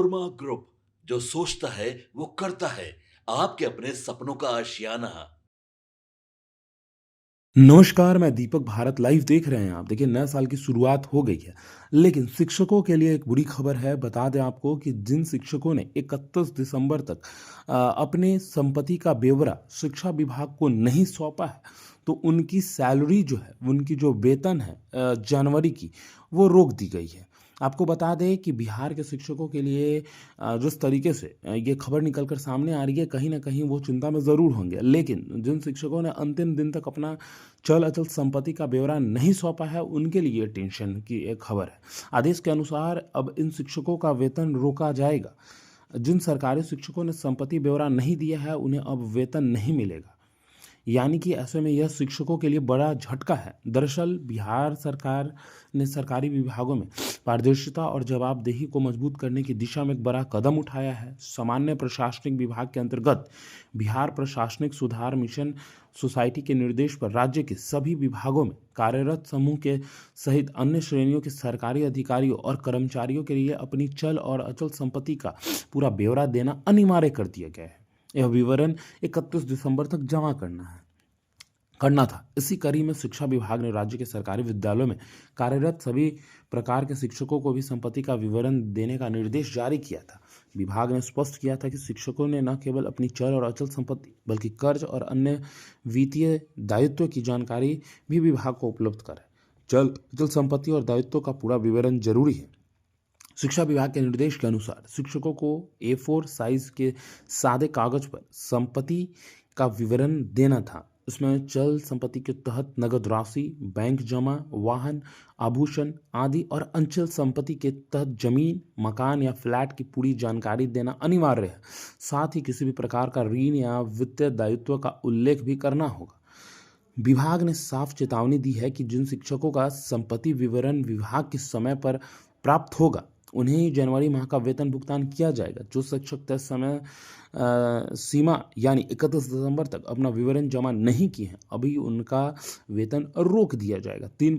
Panorama group, जो सोचता है वो करता है। आपके अपने सपनों का आशियाना। नमस्कार, मैं दीपक। भारत लाइव देख रहे हैं आप। देखिए, नए साल की शुरुआत हो गई है, लेकिन शिक्षकों के लिए एक बुरी खबर है। बता दें आपको कि जिन शिक्षकों ने 31 दिसंबर तक अपने संपत्ति का ब्यौरा शिक्षा विभाग को नहीं सौंपा है, तो उनकी सैलरी जो है, उनकी जो वेतन है जनवरी की, वो रोक दी गई है। आपको बता दें कि बिहार के शिक्षकों के लिए जिस तरीके से ये खबर निकल कर सामने आ रही है, कहीं ना कहीं वो चिंता में ज़रूर होंगे। लेकिन जिन शिक्षकों ने अंतिम दिन तक अपना चल अचल संपत्ति का ब्यौरा नहीं सौंपा है, उनके लिए टेंशन की एक खबर है। आदेश के अनुसार अब इन शिक्षकों का वेतन रोका जाएगा। जिन सरकारी शिक्षकों ने संपत्ति ब्यौरा नहीं दिया है, उन्हें अब वेतन नहीं मिलेगा। यानी कि ऐसे में यह शिक्षकों के लिए बड़ा झटका है। दरअसल बिहार सरकार ने सरकारी विभागों में पारदर्शिता और जवाबदेही को मजबूत करने की दिशा में एक बड़ा कदम उठाया है। सामान्य प्रशासनिक विभाग के अंतर्गत बिहार प्रशासनिक सुधार मिशन सोसाइटी के निर्देश पर राज्य के सभी विभागों में कार्यरत समूह के सहित अन्य श्रेणियों के सरकारी अधिकारियों और कर्मचारियों के लिए अपनी चल और अचल संपत्ति का पूरा ब्यौरा देना अनिवार्य कर दिया गया है। यह विवरण 31 दिसंबर तक जमा करना था। इसी कड़ी में शिक्षा विभाग ने राज्य के सरकारी विद्यालयों में कार्यरत सभी प्रकार के शिक्षकों को भी संपत्ति का विवरण देने का निर्देश जारी किया था। विभाग ने स्पष्ट किया था कि शिक्षकों ने न केवल अपनी चल और अचल संपत्ति, बल्कि कर्ज और अन्य वित्तीय दायित्व की जानकारी भी विभाग को उपलब्ध कराए। चल अचल संपत्ति और दायित्व का पूरा विवरण जरूरी है। शिक्षा विभाग के निर्देश के अनुसार शिक्षकों को A4 साइज के सादे कागज पर संपत्ति का विवरण देना था। उसमें चल संपत्ति के तहत नगद राशि, बैंक जमा, वाहन, आभूषण आदि और अंचल संपत्ति के तहत जमीन, मकान या फ्लैट की पूरी जानकारी देना अनिवार्य है। साथ ही किसी भी प्रकार का ऋण या वित्तीय दायित्व का उल्लेख भी करना होगा। विभाग ने साफ चेतावनी दी है कि जिन शिक्षकों का संपत्ति विवरण विभाग के समय पर प्राप्त होगा, उन्हें ही जनवरी माह का वेतन भुगतान किया जाएगा। जो शिक्षक तय समय सीमा यानी 31 दिसंबर तक अपना विवरण जमा नहीं किए हैं, अभी उनका वेतन रोक दिया जाएगा। 3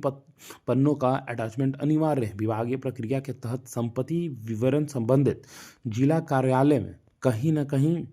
पन्नों का अटैचमेंट अनिवार्य है। विभागीय प्रक्रिया के तहत संपत्ति विवरण संबंधित जिला कार्यालय में कहीं ना कहीं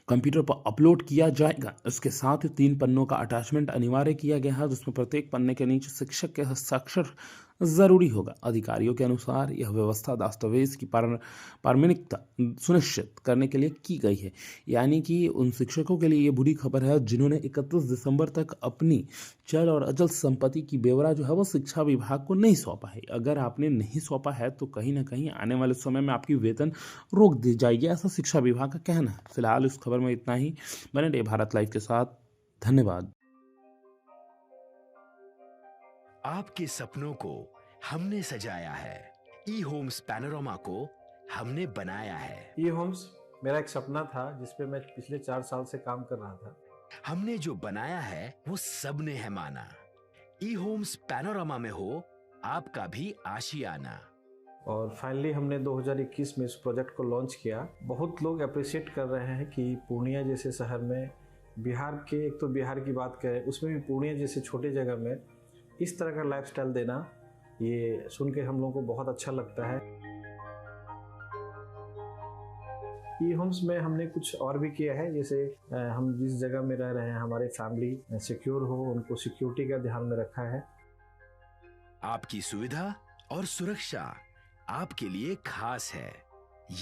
कंप्यूटर पर अपलोड किया जाएगा। इसके साथ ही 3 पन्नों का अटैचमेंट अनिवार्य किया गया है, जिसमें प्रत्येक पन्ने के नीचे शिक्षक के हस्ताक्षर जरूरी होगा। अधिकारियों के अनुसार यह व्यवस्था दस्तावेज की पारमाणिकता सुनिश्चित करने के लिए की गई है। यानी कि उन शिक्षकों के लिए ये बुरी खबर है जिन्होंने 31 दिसंबर तक अपनी चल और अचल संपत्ति की ब्यौरा जो है वो शिक्षा विभाग को नहीं सौंपा है। अगर आपने नहीं सौंपा है तो कहीं ना कहीं आने वाले समय में आपकी वेतन रोक दी जाएगी, ऐसा शिक्षा विभाग का कहना है। फिलहाल इस खबर में इतना ही। बने रहिए भारत लाइव के साथ। धन्यवाद। आपके सपनों को हमने सजाया है। ई होम्स पैनोरमा को हमने बनाया है। ई होम्स मेरा एक सपना था जिसपे मैं पिछले 4 साल से काम कर रहा था। हमने जो बनाया है वो सबने है माना। ई होम्स पैनोरमा में हो आपका भी आशियाना। और फाइनली हमने 2021 में इस प्रोजेक्ट को लॉन्च किया। बहुत लोग अप्रिशिएट कर रहे हैं कि पूर्णिया जैसे शहर में, बिहार के, एक तो बिहार की बात करें उसमें भी पूर्णिया जैसे छोटे जगह में इस तरह का लाइफस्टाइल देना, ये सुन के हम लोगों को बहुत अच्छा लगता है। ई होम्स में हमने कुछ और भी किया है, जैसे हम जिस जगह में रह रहे हैं हमारे फैमिली सिक्योर हो, उनको सिक्योरिटी का ध्यान में रखा है। आपकी सुविधा और सुरक्षा आपके लिए खास है,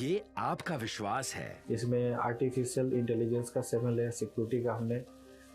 ये आपका विश्वास है। इसमें आर्टिफिशियल इंटेलिजेंस का 7 लेयर सिक्योरिटी का हमने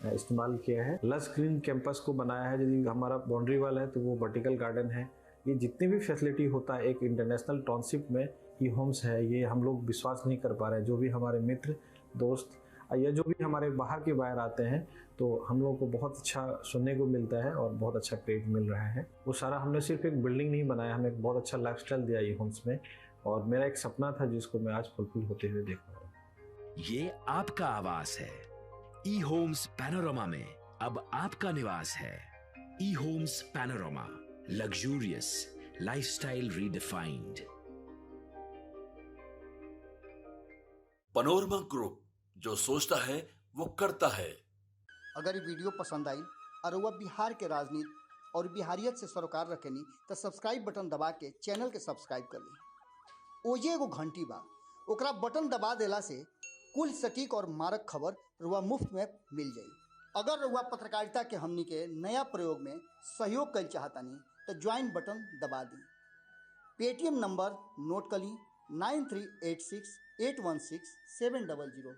इस्तेमाल किया है। लस ग्रीन कैंपस को बनाया है। यदि हमारा बाउंड्री वाल है तो वो वर्टिकल गार्डन है। ये जितनी भी फैसिलिटी होता है एक इंटरनेशनल टाउनशिप में, ई होम्स है, ये हम लोग विश्वास नहीं कर पा रहे हैं। जो भी हमारे मित्र, दोस्त या जो भी हमारे बाहर के बाहर आते हैं, तो हम लोगों को बहुत अच्छा सुनने को मिलता है और बहुत अच्छा क्रेडिट मिल रहा है। वो सारा हमने सिर्फ एक बिल्डिंग नहीं बनाया, हमें एक बहुत अच्छा लाइफस्टाइल दिया ई होम्स में, और मेरा एक सपना था जिसको मैं आज फुलफिल होते हुए देख रहा हूँ। ये आपका आवास है। ई होम्स पैनोरमा में अब आपका निवास है। E Homes Panorama, luxurious lifestyle redefined. Panorama group, जो सोचता है वो करता है। अगर ये वीडियो पसंद आई और वह बिहार के राजनीति और बिहारियत से सरोकार रखेनी तो सब्सक्राइब बटन दबा के चैनल के सब्सक्राइब कर ली। ओजे एगो घंटी बा, ओकरा बटन दबा देला से कुल सटीक और मारक खबर रुआ मुफ्त में मिल जाई। अगर रुआ पत्रकारिता के हमनी के नया प्रयोग में सहयोग कर चाहतानी तो ज्वाइन बटन दबा दी। पेटीएम नंबर नोट कर ली 9386816700।